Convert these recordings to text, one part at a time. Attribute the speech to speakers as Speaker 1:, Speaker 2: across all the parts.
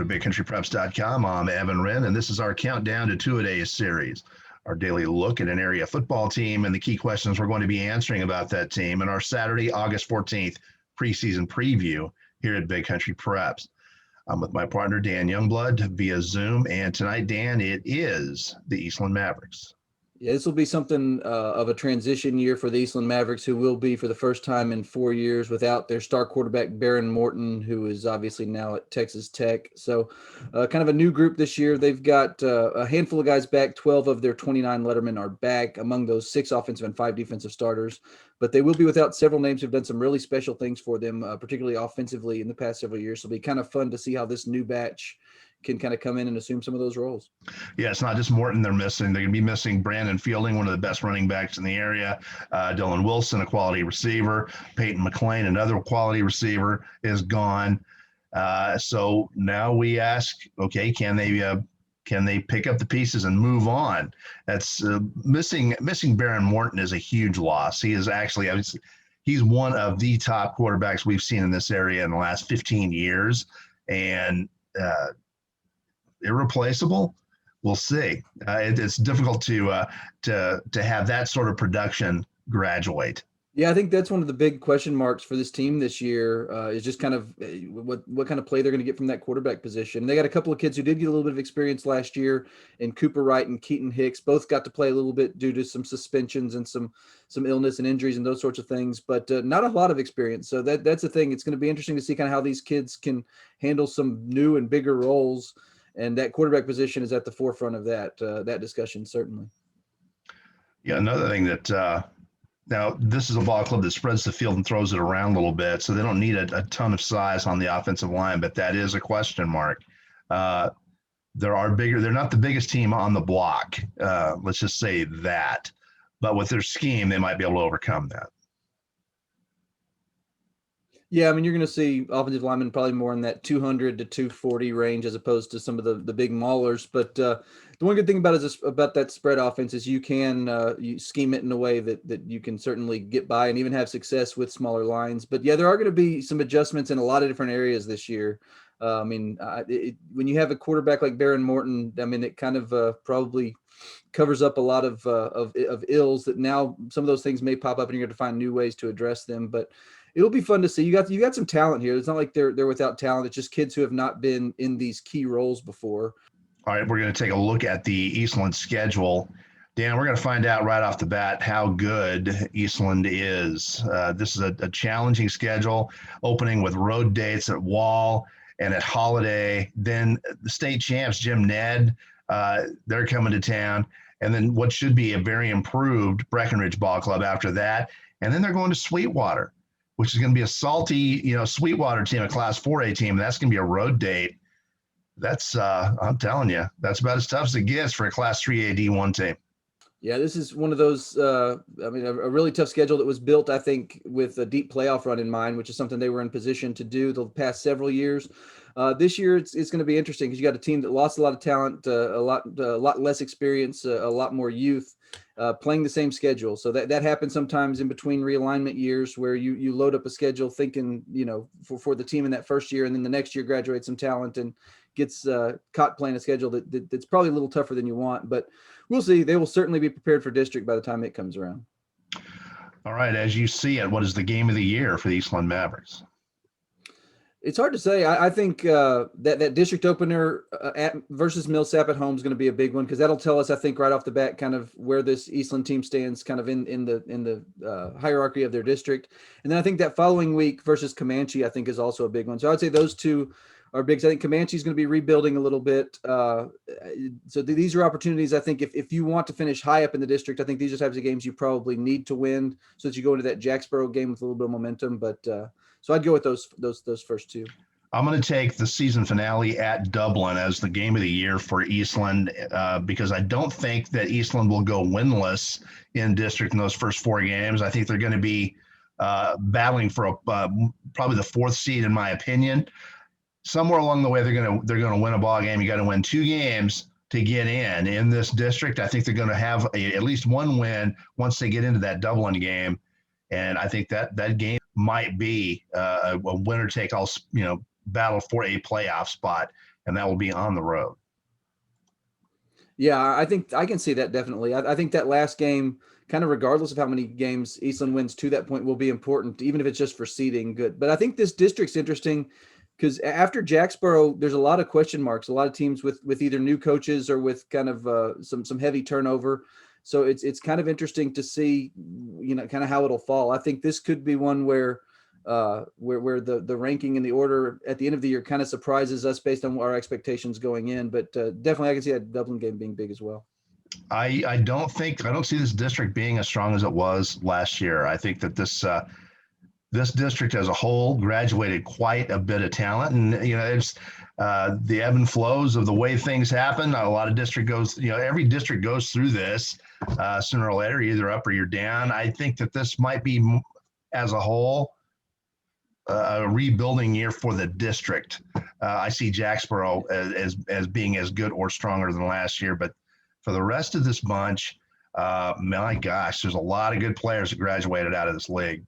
Speaker 1: to BigCountryPreps.com. I'm Evan Wren, and this is our countdown to two-a-days series, our daily look at an area football team and the key questions we're going to be answering about that team in our Saturday, August 14th preseason preview here at Big Country Preps. I'm with my partner, Dan Youngblood, via Zoom, and tonight, Dan, it is the Eastland Mavericks.
Speaker 2: Yeah, this will be something of a transition year for the Eastland Mavericks, who will be for the first time in 4 years without their star quarterback, Baron Morton, who is obviously now at Texas Tech. So kind of a new group this year. They've got a handful of guys back. 12 of their 29 lettermen are back, among those 6 offensive and 5 defensive starters. But they will be without several names who've done some really special things for them, particularly offensively in the past several years. So it'll be kind of fun to see how this new batch can kind of come in and assume some of those roles.
Speaker 1: Yeah, it's not just Morton they're missing. They're going to be missing Brandon Fielding, one of the best running backs in the area. Dylan Wilson, a quality receiver. Peyton McLean, another quality receiver, is gone. So now we ask, okay, can they pick up the pieces and move on? That's missing Baron Morton is a huge loss. He is actually, he's one of the top quarterbacks we've seen in this area in the last 15 years. And irreplaceable? We'll see. It's difficult to have that sort of production graduate.
Speaker 2: Yeah, I think that's one of the big question marks for this team this year is just kind of what kind of play they're going to get from that quarterback position. They got a couple of kids who did get a little bit of experience last year in Cooper Wright and Keaton Hicks. Both got to play a little bit due to some suspensions and some illness and injuries and those sorts of things, but not a lot of experience. So that's the thing. It's going to be interesting to see kind of how these kids can handle some new and bigger roles. And that quarterback position is at the forefront of that discussion, certainly.
Speaker 1: Yeah, another thing that now this is a ball club that spreads the field and throws it around a little bit, so they don't need a ton of size on the offensive line, but that is a question mark. They're not the biggest team on the block. Let's just say that. But with their scheme, they might be able to overcome that.
Speaker 2: Yeah, I mean, you're going to see offensive linemen probably more in that 200 to 240 range as opposed to some of the big maulers. But the one good thing about that spread offense is you can you scheme it in a way that you can certainly get by and even have success with smaller lines. But yeah, there are going to be some adjustments in a lot of different areas this year. When you have a quarterback like Baron Morton, I mean, it kind of probably covers up a lot of ills that now some of those things may pop up and you're going to find new ways to address them. But it'll be fun to see. You got some talent here. It's not like they're without talent. It's just kids who have not been in these key roles before.
Speaker 1: All right, we're going to take a look at the Eastland schedule. Dan, we're going to find out right off the bat how good Eastland is. This is a challenging schedule, opening with road dates at Wall and at Holiday. Then the state champs, Jim Ned, they're coming to town. And then what should be a very improved Breckenridge Ball Club after that. And then they're going to Sweetwater, which is going to be a salty, Sweetwater team, a Class 4A team. That's going to be a road date. That's, I'm telling you, that's about as tough as it gets for a Class 3A D1 team.
Speaker 2: Yeah, this is one of those, a really tough schedule that was built, I think, with a deep playoff run in mind, which is something they were in position to do the past several years. This year, it's going to be interesting because you got a team that lost a lot of talent, a lot less experience, a lot more youth, playing the same schedule. So that happens sometimes in between realignment years where you load up a schedule thinking, for the team in that first year, and then the next year graduates some talent and gets caught playing a schedule that's probably a little tougher than you want. But we'll see. They will certainly be prepared for district by the time it comes around.
Speaker 1: All right, as you see it, what is the game of the year for the Eastland Mavericks?
Speaker 2: It's hard to say. I think that district opener versus Millsap at home is going to be a big one because that'll tell us, I think, right off the bat, kind of where this Eastland team stands, kind of in the hierarchy of their district. And then I think that following week versus Comanche, I think, is also a big one. So I'd say those two are big. I think Comanche is going to be rebuilding a little bit. So these are opportunities. I think if you want to finish high up in the district, I think these are types of games you probably need to win so that you go into that Jacksboro game with a little bit of momentum. But so I'd go with those first two.
Speaker 1: I'm going to take the season finale at Dublin as the game of the year for Eastland because I don't think that Eastland will go winless in district in those first 4 games. I think they're going to be battling for probably the 4th seed, in my opinion. Somewhere along the way, they're going to win a ball game. You got to win 2 games to get in this district. I think they're going to have at least one win once they get into that Dublin game, and I think that game might be a winner take all battle for a playoff spot and that will be on the road.
Speaker 2: Yeah, I think I can see that definitely. I think that last game, kind of regardless of how many games Eastland wins to that point, will be important, even if it's just for seeding. Good, but I think this district's interesting because after Jacksboro, there's a lot of question marks. A lot of teams with either new coaches or with kind of some heavy turnover. So it's kind of interesting to see, kind of how it'll fall. I think this could be one where the ranking and the order at the end of the year kind of surprises us based on our expectations going in. But definitely, I can see that Dublin game being big as well.
Speaker 1: I don't see this district being as strong as it was last year. I think that this district as a whole graduated quite a bit of talent, and it's the ebb and flows of the way things happen. A lot of every district goes through this sooner or later, either up or you're down. I think that this might be, as a whole, a rebuilding year for the district. I see Jacksboro as being as good or stronger than last year, but for the rest of this bunch, my gosh, there's a lot of good players that graduated out of this league.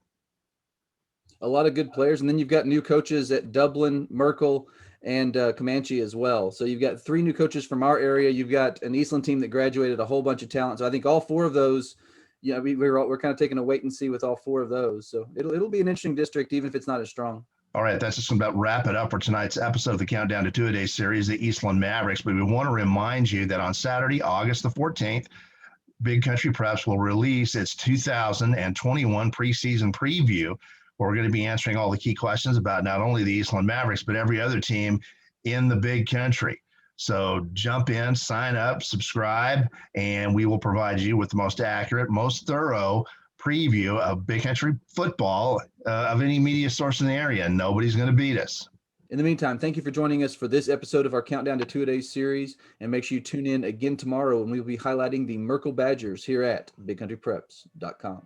Speaker 2: A lot of good players, and then you've got new coaches at Dublin, Merkel, and Comanche as well. So you've got 3 new coaches from our area. You've got an Eastland team that graduated a whole bunch of talent. So I think all 4 of those, we're kind of taking a wait and see with all 4 of those. So it'll be an interesting district, even if it's not as strong.
Speaker 1: All right, that's just about wrap it up for tonight's episode of the Countdown to Two-A-Day series, the Eastland Mavericks. But we want to remind you that on Saturday, August the 14th, Big Country Preps will release its 2021 preseason preview, where we're going to be answering all the key questions about not only the Eastland Mavericks, but every other team in the Big Country. So jump in, sign up, subscribe, and we will provide you with the most accurate, most thorough preview of Big Country football of any media source in the area. Nobody's going to beat us.
Speaker 2: In the meantime, thank you for joining us for this episode of our Countdown to Two-A-Day series, and make sure you tune in again tomorrow when we'll be highlighting the Merkel Badgers here at BigCountryPreps.com.